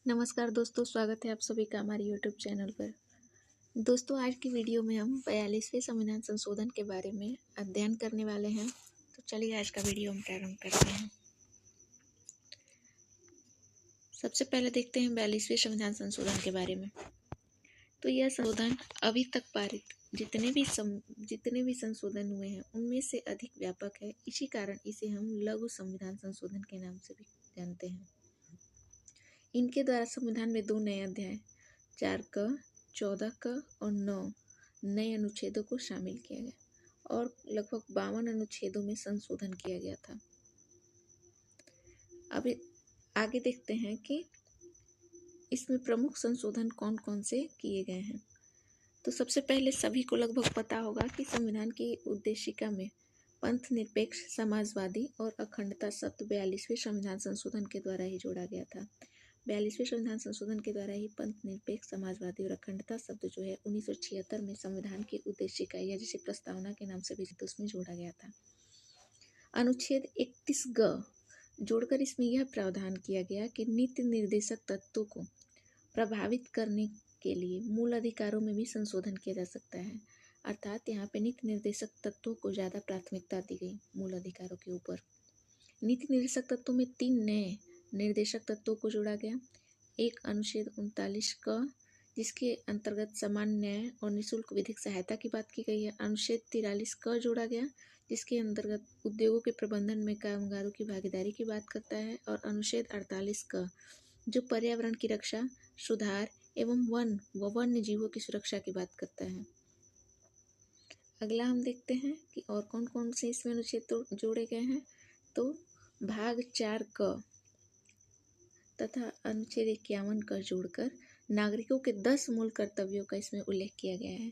नमस्कार दोस्तों, स्वागत है आप सभी का हमारे यूट्यूब चैनल पर। दोस्तों, आज की वीडियो में हम 42वें संविधान संशोधन के बारे में अध्ययन करने वाले हैं। तो चलिए आज का वीडियो हम प्रारंभ करते हैं। सबसे पहले देखते हैं 42वें संविधान संशोधन के बारे में। तो यह संशोधन अभी तक पारित जितने भी संशोधन हुए हैं उनमें से अधिक व्यापक है। इसी कारण इसे हम लघु संविधान संशोधन के नाम से भी जानते हैं। इनके द्वारा संविधान में 2 नए अध्याय 4क, 14क और 9 नए अनुच्छेदों को शामिल किया गया और लगभग 52 अनुच्छेदों में संशोधन किया गया था। अब आगे देखते हैं कि इसमें प्रमुख संशोधन कौन कौन से किए गए हैं। तो सबसे पहले सभी को लगभग पता होगा कि संविधान की उद्देशिका में पंथ निरपेक्ष, समाजवादी और अखंडता शब्द 42वें संविधान संशोधन के द्वारा ही जोड़ा गया था। 42वें संविधान संशोधन के द्वारा ही पंथ निरपेक्ष, समाजवादी और अखंडता शब्द जो है 1976 में संविधान की उद्देशिका या जिसे प्रस्तावना के नाम से भी उसमें जोड़ा गया था। अनुच्छेद 31ग जोड़कर इसमें यह प्रावधान किया गया कि नीति निर्देशक तत्वों को प्रभावित करने के लिए मूल अधिकारों में भी संशोधन किया जा सकता है। अर्थात यहाँ पे नीति निर्देशक तत्वों को ज़्यादा प्राथमिकता दी गई मूल अधिकारों के ऊपर। नीति निर्देशक तत्वों में 3 नए निर्देशक तत्वों को जोड़ा गया। एक अनुच्छेद 39क जिसके अंतर्गत समान न्याय और निःशुल्क विधिक सहायता की बात की गई है। अनुच्छेद 43क जोड़ा गया जिसके अंतर्गत उद्योगों के प्रबंधन में कामगारों की भागीदारी की बात करता है। और अनुच्छेद 48क जो पर्यावरण की रक्षा, सुधार एवं वन व वन्य जीवों की सुरक्षा की बात करता है। अगला हम देखते हैं कि और कौन कौन से इसमें अनुच्छेद जोड़े गए हैं। तो भाग 4क तथा अनुच्छेद 51 का जोड़कर नागरिकों के 10 मूल कर्तव्यों का इसमें उल्लेख किया गया है।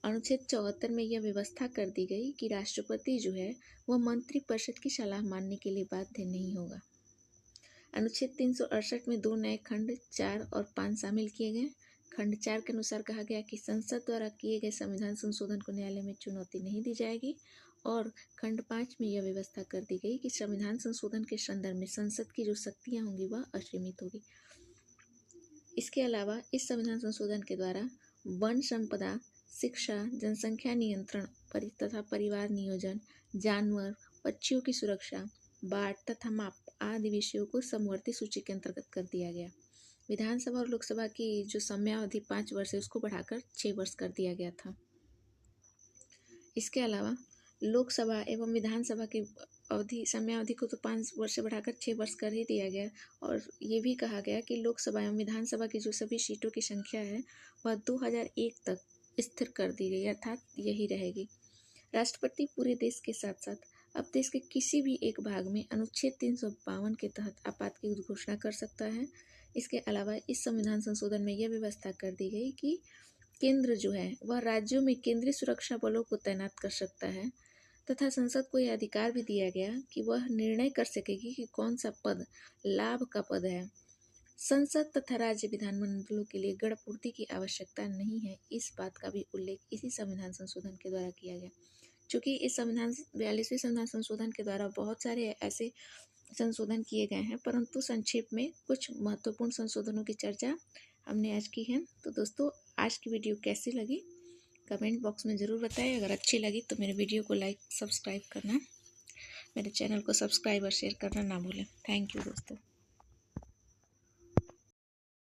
अनुच्छेद 74 में यह व्यवस्था कर दी गई कि राष्ट्रपति जो है वह मंत्रिपरिषद की सलाह मानने के लिए बाध्य नहीं होगा। अनुच्छेद 368 में 2 नए खंड 4 और 5 शामिल किए गए। खंड 4 के अनुसार कहा गया कि संसद द्वारा किए गए संविधान संशोधन को न्यायालय में चुनौती नहीं दी जाएगी। और खंड 5 में यह व्यवस्था कर दी गई कि संविधान संशोधन के संदर्भ में संसद की जो शक्तियां होंगी वह असीमित होगी। इसके अलावा इस संविधान संशोधन के द्वारा वन संपदा, शिक्षा, जनसंख्या नियंत्रण तथा परिवार नियोजन, जानवर, पक्षियों की सुरक्षा, बाढ़ तथा माप आदि विषयों को समवर्ती सूची के अंतर्गत कर दिया गया। विधानसभा और लोकसभा की जो समयावधि 5 वर्ष है उसको बढ़ाकर 6 वर्ष कर दिया गया था। इसके अलावा लोकसभा एवं विधानसभा की समयावधि को तो 5 वर्ष से बढ़ाकर 6 वर्ष कर ही दिया गया। और ये भी कहा गया कि लोकसभा एवं विधानसभा की जो सभी सीटों की संख्या है वह 2001 तक स्थिर कर दी गई, अर्थात यही रहेगी। राष्ट्रपति पूरे देश के साथ साथ अब देश के किसी भी एक भाग में अनुच्छेद 352 के तहत आपात की घोषणा कर सकता है। इसके अलावा इस संविधान संशोधन में यह व्यवस्था कर दी गई कि केंद्र जो है वह राज्यों में केंद्रीय सुरक्षा बलों को तैनात कर सकता है तथा संसद को यह अधिकार भी दिया गया कि वह निर्णय कर सकेगी कि कौन सा पद लाभ का पद है। संसद तथा राज्य विधानमंडलों के लिए गणपूर्ति की आवश्यकता नहीं है। इस बात का भी उल्लेख इसी संविधान संशोधन के द्वारा किया गया। चूँकि इस 42वें संविधान संशोधन के द्वारा बहुत सारे ऐसे संशोधन किए गए हैं, परंतु संक्षेप में कुछ महत्वपूर्ण संशोधनों की चर्चा हमने आज की है। तो दोस्तों, आज की वीडियो कैसी लगी कमेंट बॉक्स में ज़रूर बताएं। अगर अच्छी लगी तो मेरे वीडियो को लाइक, सब्सक्राइब करना, मेरे चैनल को सब्सक्राइब और शेयर करना ना भूलें। थैंक यू दोस्तों।